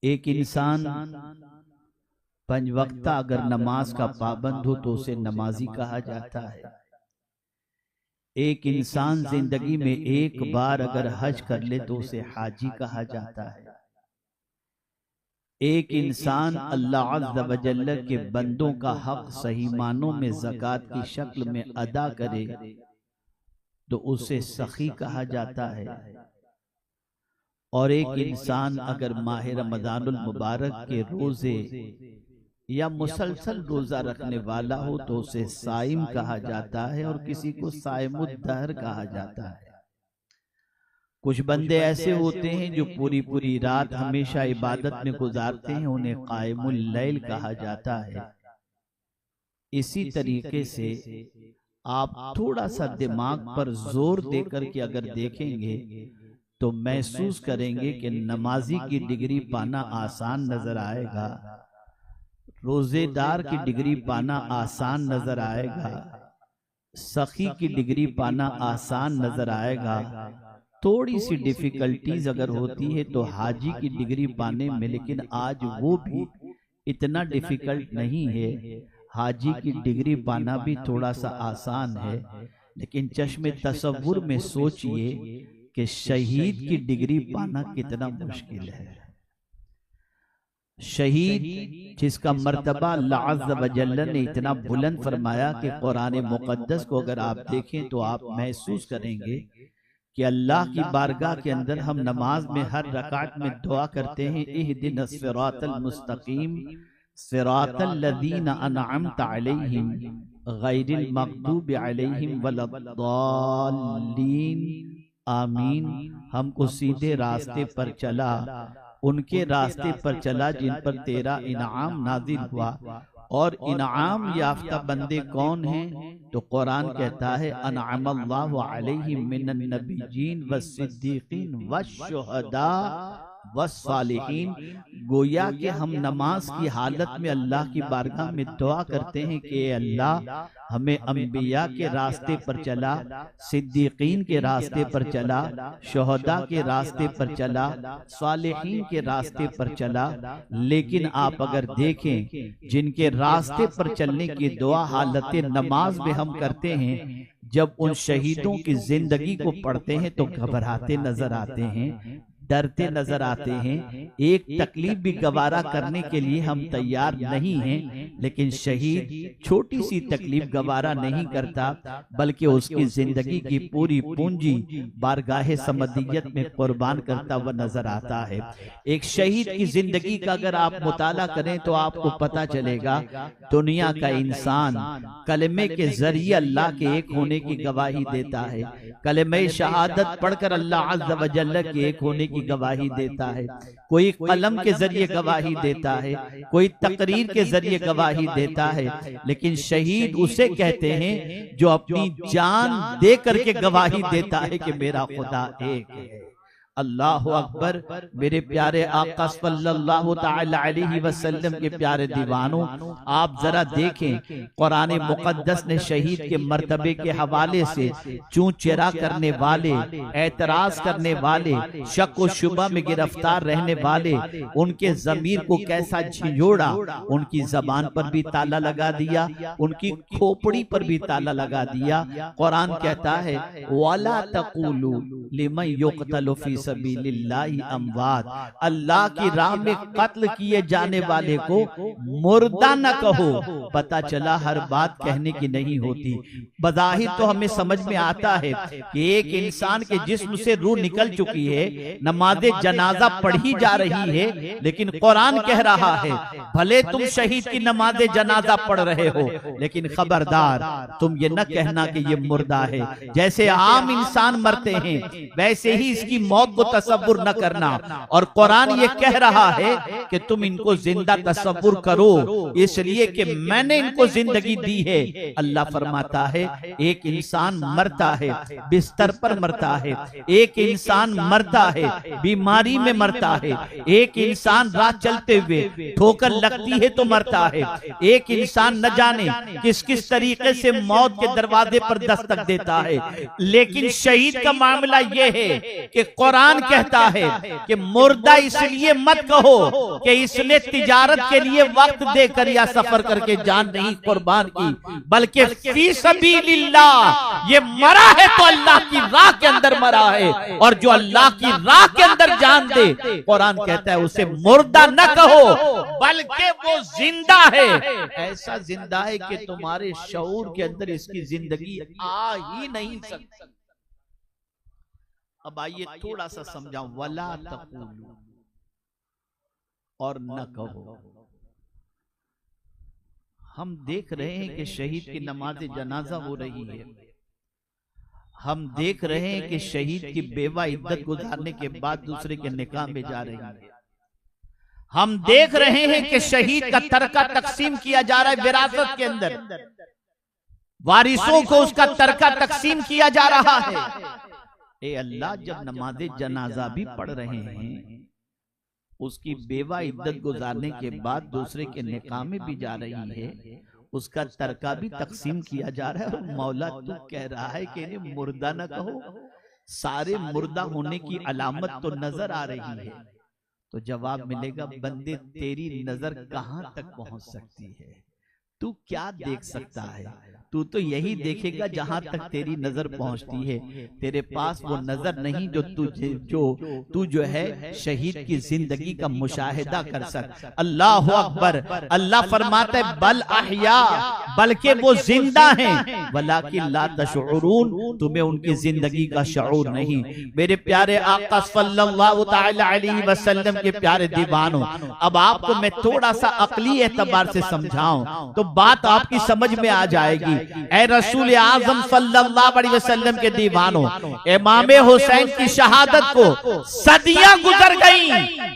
एक इंसान पंज वक्ता अगर नमाज का पाबंद हो तो उसे नमाजी कहा जाता है। एक इंसान जिंदगी में एक बार अगर हज कर ले तो उसे हाजी कहा जाता है। एक इंसान अल्लाह अज़्ज़ व जल्ल के बंदों का हक सही मानों में ज़कात की शक्ल में अदा करे तो उसे सखी कहा जाता है। और एक इंसान अगर माह रमज़ानुल मुबारक के रोजे या मुसलसल रोजा रखने वाला हो तो उसे साइम कहा जाता है और किसी को साइमुद दहर कहा जाता है। कुछ बंदे ऐसे होते हैं जो पूरी पूरी रात हमेशा इबादत में गुजारते हैं, उन्हें कायमुल लैल कहा जाता है। इसी तरीके से आप थोड़ा सा दिमाग पर जोर देकर के अगर देखेंगे तो महसूस करेंगे कि नमाजी की डिग्री पाना आसान नजर आएगा, रोजेदार की डिग्री पाना आसान नजर आएगा, सखी की डिग्री पाना आसान नजर आएगा। थोड़ी सी डिफिकल्टीज अगर होती है तो हाजी की डिग्री पाने में, लेकिन आज वो भी इतना डिफिकल्ट नहीं है। हाजी की डिग्री पाना भी थोड़ा सा आसान है, लेकिन चश्मे तसव्वुर में सोचिए कि शहीद की डिग्री पाना कितना मुश्किल है। शहीद जिसका मर्तबा अल्लाह अज़्ज़ व जल्ल ने इतना बुलंद फरमाया कि कुरान मुक़द्दस को अगर आप देखें तो आप महसूस करेंगे कि अल्लाह की बारगाह के अंदर हम नमाज में हर रकात में दुआ करते हैं, इहदिनस सिरातल मुस्तकीम सिरातल लज़ीना अनअमता अलैहिम गैरिल मग़दूबि अलैहिम वलद्दाल्लीन आमीन। हमको सीधे रास्ते पर चला, उनके रास्ते पर चला जिन पर तेरा इनाम नाजिल हुआ। और इनाम याफ्ता बंदे कौन हैं? तो कुरान कहता है अनअमल्लाहु अलैहिम मिनन नबिय्यीन वस्सिद्दीकीन वश्शुहदा वस्सालिहीन। गोया कि हम नमाज की हालत में अल्लाह की बारगाह में दुआ करते हैं कि अल्लाह हमें अंबिया के रास्ते पर चला, सिद्दीकीन के रास्ते पर चला, शुहदा के रास्ते पर चला, सालिहीन के रास्ते पर चला। लेकिन आप अगर देखें जिनके रास्ते पर चलने की दुआ हालत नमाज में हम करते हैं, जब उन शहीदों की जिंदगी को पढ़ते हैं तो घबराते नजर आते हैं, डरते नजर आते हैं। एक तकलीफ भी गवारा करने के लिए हम तैयार नहीं हैं, लेकिन शहीद छोटी सी तकलीफ गवारा नहीं करता, बल्कि उसकी जिंदगी की पूरी पूंजी बारगाहे समदियत में कुर्बान करता हुआ नजर आता है। एक शहीद की जिंदगी का अगर आप मुताला करें तो आपको पता चलेगा दुनिया का इंसान कलमे के जरिए अल्लाह के एक होने की गवाही देता है, कलमे शहादत पढ़कर अल्लाह अज़्ज़ व जल्ल के एक होने की गवाही देता है। कोई कलम के जरिए गवाही देता है, कोई तकरीर के जरिए गवाही देता है, लेकिन शहीद उसे कहते हैं जो अपनी जान दे करके गवाही देता है कि मेरा खुदा एक है। अल्लाह अकबर। मेरे प्यारे आका सल्लल्लाहु तआला अलैहि वसल्लम के प्यारे दीवानों, आप जरा देखें कुरान मुकद्दस ने शहीद के मर्तबे के हवाले से चूं चेरा करने वाले, एतराज करने वाले, शक व शुबा में गिरफ्तार रहने वाले, उनके जमीर को कैसा झिझोड़ा, उनकी जबान पर भी ताला लगा दिया, उनकी खोपड़ी पर भी ताला लगा दिया। कुरान कहता है वाला तक़ूलू लिमन युक़तलु फी सबीलिल्लाहि अमवात, अल्लाह की राह में कत्ल किए जाने वाले को मुर्दा न कहो। पता चला हर बात कहने की नहीं होती। बज़ाहिर तो हमें समझ में आता है कि एक इंसान के जिस्म से रूह निकल चुकी है, नमाज़े जनाजा पढ़ी जा रही है, लेकिन कुरान कह रहा है भले तुम शहीद की नमाज़े जनाजा पढ़ रहे हो, लेकिन खबरदार तुम ये न कहना कि ये मुर्दा है। जैसे आम इंसान मरते हैं वैसे ही इसकी मौत को तसव्वुर न करना। और कुरान ये कह रहा है कि तुम इनको जिंदा तसव्वुर करो, इसलिए कि मैंने इनको जिंदगी दी है। अल्लाह फरमाता है एक इंसान मरता है, बिस्तर पर मरता है, एक इंसान मरता है, बीमारी में मरता है, एक इंसान राह चलते हुए ठोकर लगती है तो मरता है, एक इंसान न जाने किस किस तरीके से मौत के दरवाजे पर दस्तक देता है। लेकिन शहीद का मामला यह है कि कुरान कहता है कि मुर्दा इसलिए मत कहो कि इसने तिजारत के लिए वक्त देकर या सफर करके जान नहीं कुर्बान की, बल्कि फी सबीलिल्लाह ये मरा है तो अल्लाह की राह के अंदर मरा है, और जो अल्लाह की राह के अंदर जान दे, कुरान कहता है उसे मुर्दा न कहो बल्कि वो जिंदा है। ऐसा जिंदा है कि तुम्हारे शऊर के अंदर इसकी जिंदगी आ ही नहीं सकती। अब आइए थोड़ा सा समझाऊं, वला तक़ूलू और न कहो। हम देख रहे हैं कि शहीद की नमाज जनाजा हो रही है, हम देख रहे हैं कि शहीद की बेवा इद्दत गुजारने के बाद दूसरे के निकाह में जा रही है, हम देख रहे हैं कि शहीद का तरका तकसीम किया जा रहा है, विरासत के अंदर वारिसों को उसका तरका तकसीम किया जा रहा है। ए अल्लाह, जब नमाज जनाजा भी पढ़ रहे हैं, उसकी बेवा इद्दत गुजारने के बाद दूसरे के निकाह में भी जा रही है, उसका तरका भी तकसीम किया जा रहा है, और मौला तू कह रहा है कि इन्हें मुर्दा न कहो। सारे मुर्दा होने की अलामत तो नजर आ रही है, तो जवाब मिलेगा, बंदे तेरी नजर कहां तक पहुंच सकती है? तू क्या देख सकता है? तू तो यही देखेगा जहां तक तेरी नजर पहुंचती है। तेरे पास वो नजर नहीं तू जो है शहीद की जिंदगी का मुशाहिदा कर सक। अल्लाह अकबर। अल्लाह फरमाता है बल अहया, बल्कि वो जिंदा हैं, वलाकिन ला तशऊरून, तुम्हें उनकी जिंदगी का शऊर नहीं। मेरे प्यारे आका सल्लल्लाहु तआला अलैहि वसल्लम के प्यारे दीवानों, अब आपको मैं थोड़ा सा अकली एतबार से समझाऊं तो बात आपकी समझ में आ जाएगी। ऐ रसूल आजम सल्लल्लाहु अलैहि वसल्लम के दीवानों, इमाम हुसैन की शहादत को सदियां गुजर गई,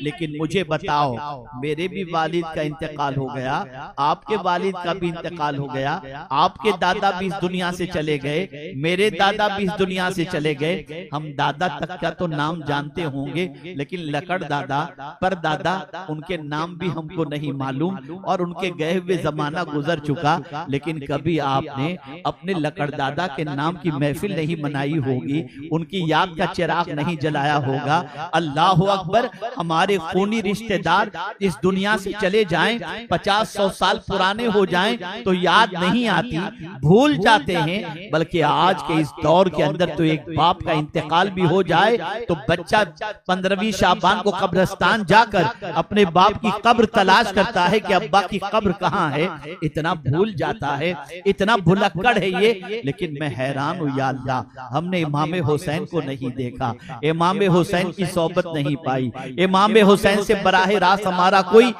लेकिन मुझे बताओ, मेरे भी वालिद का इंतकाल हो गया, आपके वालिद का भी इंतकाल हो गया, आपके दादा भी इस दुनिया से चले गए, मेरे दादा भी इस दुनिया से चले गए। हम दादा तक का तो नाम जानते होंगे, लेकिन लकड़ दादा, पर दादा, उनके नाम भी हमको नहीं मालूम, और उनके गए हुए जमाना गुजर चुका। लेकिन कभी आपने अपने लकड़दादा के नाम की महफिल नहीं मनाई होगी, उनकी याद का चिराग नहीं जलाया होगा। अल्लाह अकबर। हमारे खूनी रिश्तेदार इस दुनिया से चले जाएं, 50-100 साल पुराने हो जाएं तो याद नहीं आती, भूल जाते हैं। बल्कि आज के इस दौर के अंदर तो एक बाप का इंतकाल भी हो जाए तो बच्चा 15वीं शाबान को कब्रिस्तान जाकर अपने बाप की कब्र तलाश करता है कि अब्बा की कब्र कहाँ है। इतना भूल जाता है, इतना भुलक्कड़ है ये। लेकिन मैं हैरान हूँ, या अल्लाह, हमने इमाम हुसैन को नहीं देखा, इमाम हुसैन की सोबत नहीं पाई, इमाम हुसैन से बराह रास्त हमारा कोई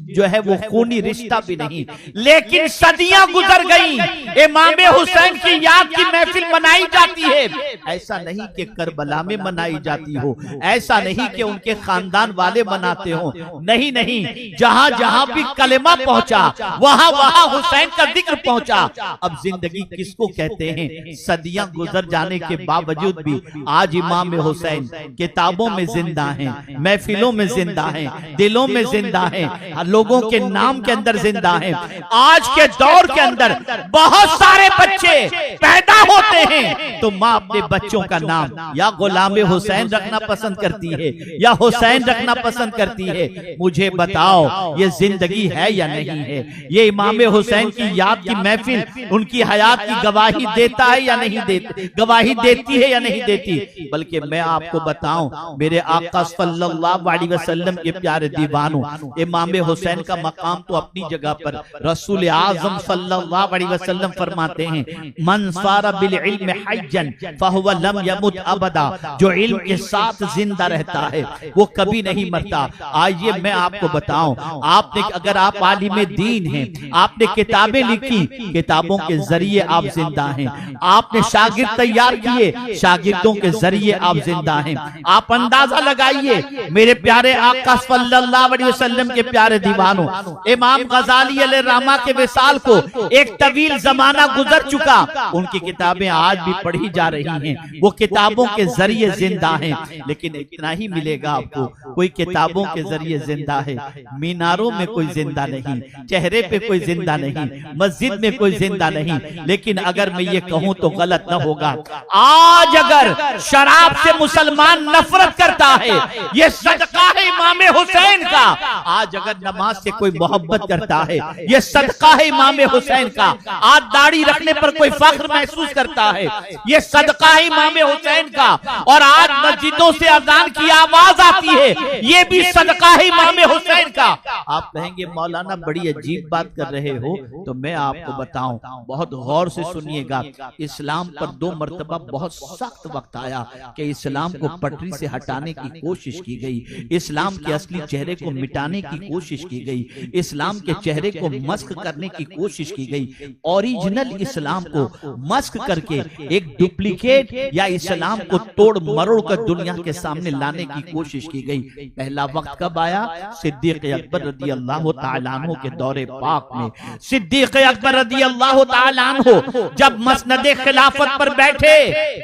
जो है वो खूनी रिश्ता भी नहीं। लेकिन सदियां गुजर गई, इमाम हुसैन की याद की महफिल मनाई जाती है। ऐसा नहीं कि करबला में मनाई जाती हो, ऐसा नहीं कि उनके खानदान वाले मनाते हो, नहीं नहीं, जहां जहां भी कलेमा पहुंचा वहां वहां हुसैन का जिक्र पहुंचा। अब जिंदगी किसको कहते हैं? सदियां गुजर जाने के बावजूद भी आज इमाम हुसैन किताबों में जिंदा हैं, महफिलों में जिंदा हैं, दिलों में जिंदा हैं, लोगों के नाम के अंदर जिंदा हैं। आज के दौर के अंदर बहुत सारे बच्चे पैदा होते हैं तो माँ अपने बच्चों का नाम या गुलाम हुसैन रखना पसंद करती है या हुसैन रखना पसंद करती है। मुझे बताओ, ये जिंदगी है या नहीं है? ये इमाम हुसैन की याद की महफिल उनकी हयात की गवाही देता है या नहीं देती, गवाही देती है या नहीं देती? बल्कि मैं आपको बताऊं, मेरे आका सल्लल्लाहु अलैहि वसल्लम के प्यारे दीवानों, इमाम हुसैन का मकाम तो अपनी जगह पर रसूल आजम सल्लल्लाहु अलैहि वसल्लम फरमाते हैं, मन सारा बिल इल्म हज्जन फहुव लम यमुत अबदा, जो इल्म के साथ जिंदा रहता है वो कभी नहीं मरता। आइए मैं आपको बताऊं, आपने अगर आप आलिम दीन हैं, आपने किताबें लिखी, किताबों के जरिए आप जिंदा हैं, आपने शागिर्द तैयार किए, शागिर्दों के जरिए आप जिंदा हैं। आप अंदाजा लगाइए, मेरे प्यारे आका सल्लल्लाहु अलैहि वसल्लम के प्यारे दीवानों, इमाम गजाली अलैहिर्रहमा के विसाल को एक तवील जमाना गुजर चुका, उनकी किताबें आज भी पढ़ी जा रही हैं, वो किताबों के जरिए जिंदा हैं। लेकिन इतना ही मिलेगा आपको, कोई किताबों के जरिए जिंदा है, मीनारों में कोई जिंदा नहीं, चेहरे पे कोई जिंदा नहीं, मस्जिद में कोई जिंदा नहीं। लेकिन अगर मैं ये कहूं तो गलत न होगा, आज अगर शराब से मुसलमान नफरत करता है, ये सदका है इमाम हुसैन का। आज अगर नमाज से कोई मोहब्बत करता है, ये सदका है इमाम हुसैन का। आज दाढ़ी रखने पर कोई फख्र महसूस करता है, ये सदका है इमाम हुसैन का। और आज मस्जिदों से अजान की आवाज आती है, ये भी सदका है इमाम हुसैन का। आप कहेंगे मौलाना बड़ी अजीब बात कर रहे हो, तो मैं आपको बताऊं, बहुत गौर से सुनिएगा। इस्लाम पर 2 मरतबा बहुत सख्त वक्त आया कि इस्लाम को पटरी से हटाने की कोशिश की गई, इस्लाम के असली चेहरे को मिटाने की कोशिश की गई, इस्लाम के चेहरे को मस्क करने की कोशिश की गई, ओरिजिनल इस्लाम को मस्क करके एक डुप्लीकेट या इस्लाम को तोड़ मरोड़ कर दुनिया के सामने लाने की कोशिश की गई। पहला वक्त कब आया? सिद्दीक अकबर रज़ी अल्लाह तआला अन्हु के दौरे पाक में। सिद्दीक अकबर रज़ी अल्लाह तआला अन्हु जब मसनदे खिलाफत पर बैठे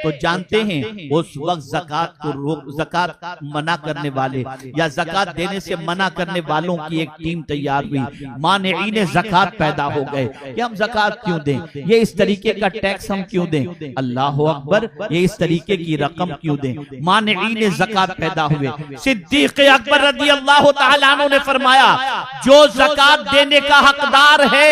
तो जानते हैं उस वक्त ज़कात मना करने वाले या ज़कात देने से मना करने वालों की एक टीम तैयार हुई। मानेईन ज़कात पैदा हो गए कि हम ज़कात क्यों दें, ये इस तरीके का टैक्स हम क्यों दें, अल्लाह अकबर, ये इस तरीके की रकम क्यों दें। मानेईन ज़कात पैदा हुए। सिद्दीक अकबर रज़ी अल्लाह तआला अन्हु ने फरमाया, जो ज़कात देने का हकदार है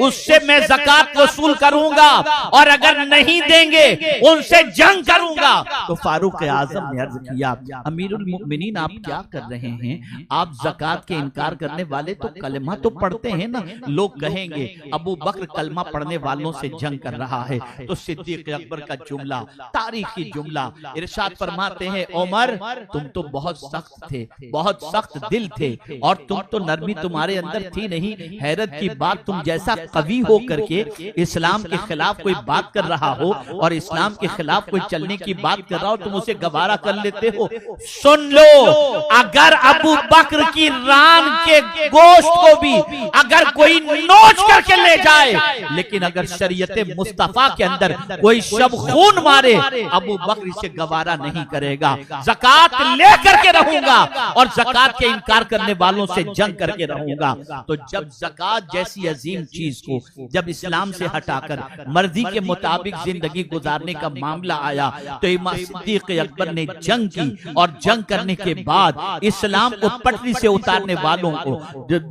उससे मैं ज़कात वसूल करूंगा, और अगर नहीं देंगे उनसे जंग करूंगा। तो फारूक आजम ने अर्ज किया, अमीरुल मोमिनीन आप क्या कर रहे हैं? आप ज़कात के इनकार करने वाले तो कलमा तो पढ़ते हैं ना। लोग कहेंगे अबू बकर कलमा पढ़ने वालों से जंग कर रहा है। तो सिद्दीक अकबर का जुमला, तारीखी जुमला, इरशाद फरमाते हैं, उमर तुम तो बहुत सख्त थे, बहुत सख्त दिल थे, और तुम तो नरमी तुम्हारे अंदर थी नहीं। हैरत की बात, तुम जैसा कवि हो करके इस्लाम के खिलाफ कोई बात कर रहा हो और इस्लाम के खिलाफ कोई चलने की बात कर रहा हो, तुम उसे गवारा कर लेते हो। सुन लो, अगर अबू बकर की रान के गोश्त को भी अगर कोई नोच करके ले जाए, लेकिन अगर शरीयत मुस्तफा के अंदर कोई शब खून मारे, अबू बकर इसे गवारा नहीं करेगा। ज़कात लेकर के रहूंगा और ज़कात के इनकार करने वालों से जंग करके रहूंगा। तो जब ज़कात जैसी अजीम चीज को जब इस्लाम से हटाकर मर्जी के मुताबिक जिंदगी गुजारने का मामला आया, तो इमाम सिद्दीक अकबर ने जंग की, और जंग करने के बाद इस्लाम को पटरी से उतारने वालों को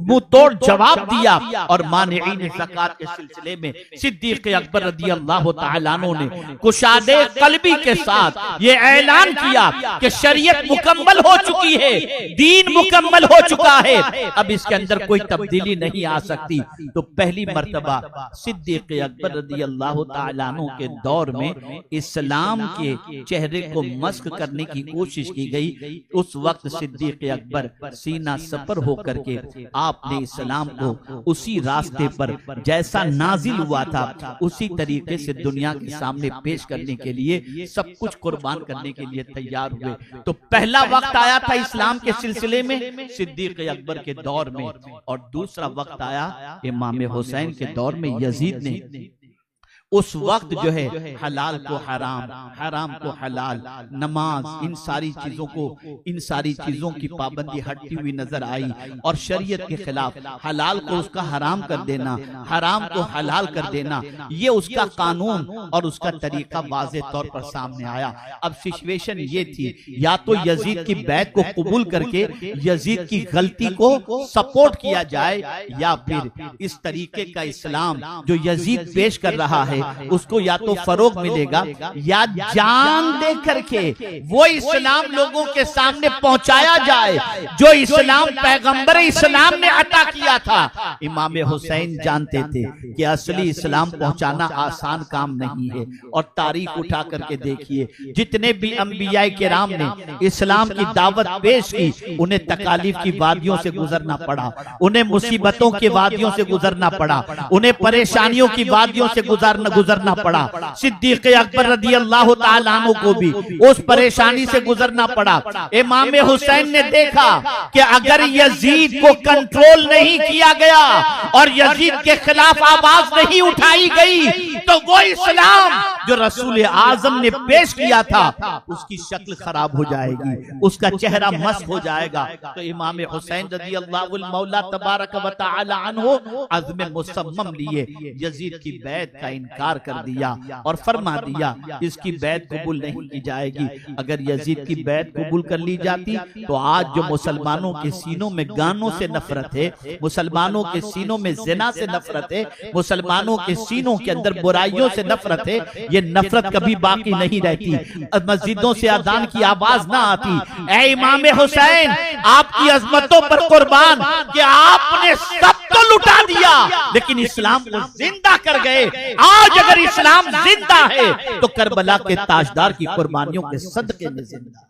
मुंह तोड़ जवाब दिया। और मानेईन ज़कात के सिलसिले में सिद्दीक अकबर रज़ी अल्लाह तआला अन्हु ने कुशादे कल्बी के साथ ये ऐलान किया कि शरीयत मुकम्मल हो चुकी है, दीन मुकम्मल हो चुका है, अब इसके अंदर कोई तब्दीली नहीं आ सकती। तो पहली मर्तबा सिद्दीक अकबर रज़ी अल्लाह तआला अन्हु के दौर में इस्लाम के चेहरे को मस्क करने की कोशिश की गई। उस वक्त सिद्दीक अकबर सीना सपर होकर के आपने इस्लाम को उसी रास्ते पर जैसा नाजिल हुआ था उसी तरीके से दुनिया के सामने पेश करने के लिए सब कुछ कुर्बान करने के लिए तैयार हुए। तो पहला वक्त आया था इस्लाम के सिलसिले में सिद्दीक अकबर के दौर में, और दूसरा वक्त आया इमाम हुसैन के दौर में यजीद ने। उस वक्त जो है हलाल को हराम, हराम को हलाल, नमाज, इन सारी चीजों की पाबंदी हटती हुई नजर आई, और शरीयत के खिलाफ हलाल को उसका हराम कर देना, हराम को हलाल कर देना, ये उसका कानून और उसका तरीका वाज़े तौर पर सामने आया। अब सिचुएशन ये थी, या तो यजीद की बैत को कबूल करके यजीद की गलती को सपोर्ट किया जाए, या फिर इस तरीके का इस्लाम जो यजीद पेश कर रहा है उसको या तो फरोग मिलेगा, या जान दे करके वो इस्लाम लोगों के सामने पहुंचाया जाए जो इस्लाम पैगंबर इस्लाम ने अता किया था। इमाम हुसैन जानते थे कि असली इस्लाम पहुंचाना आसान काम नहीं है, और तारीख उठा करके देखिए, जितने भी अंबिया किराम ने इस्लाम की दावत पेश की, उन्हें तकालीफ की वादियों से गुजरना पड़ा, उन्हें मुसीबतों की वादियों से गुजरना पड़ा, उन्हें परेशानियों की वादियों से गुजरना पड़ा, सिद्दीक अकबर रज़ी अल्लाह ताला अन्हु को भी उस परेशानी से गुजरना पड़ा। इमाम हुसैन ने देखा कि अगर यजीद को कंट्रोल नहीं किया गया और यजीद के खिलाफ आवाज नहीं उठाई गई तो वो इस्लाम जो रसूल आजम ने पेश किया था उसकी शक्ल खराब हो जाएगी, उसका चेहरा मस्क हो जाएगा। तो इमाम हुसैन रज़ी अल्लाहु मौला तबारक व तआला अन्हु अज़्म मुसम्मम लिए यजीद की बैत का इनकार कर दिया और फरमा दिया इसकी बैत कबूल नहीं की जाएगी। अगर यजीद की बैत कबूल कर ली जाती तो आज जो मुसलमानों के सीनों में गानों से नफरत है, मुसलमानों के सीनों में जिना से नफरत है, मुसलमानों के सीनों के अंदर बुराइयों से नफरत है, ये नफरत कभी बाकी नहीं रहती, मस्जिदों से अजान की आवाज ना आती। ऐ इमाम हुसैन, आपकी अजमतों पर कुर्बान कि आपने सब तो लुटा दिया लेकिन इस्लाम को जिंदा कर गए। आज अगर इस्लाम जिंदा है तो करबला के ताजदार की कुर्बानियों के सदके में जिंदा।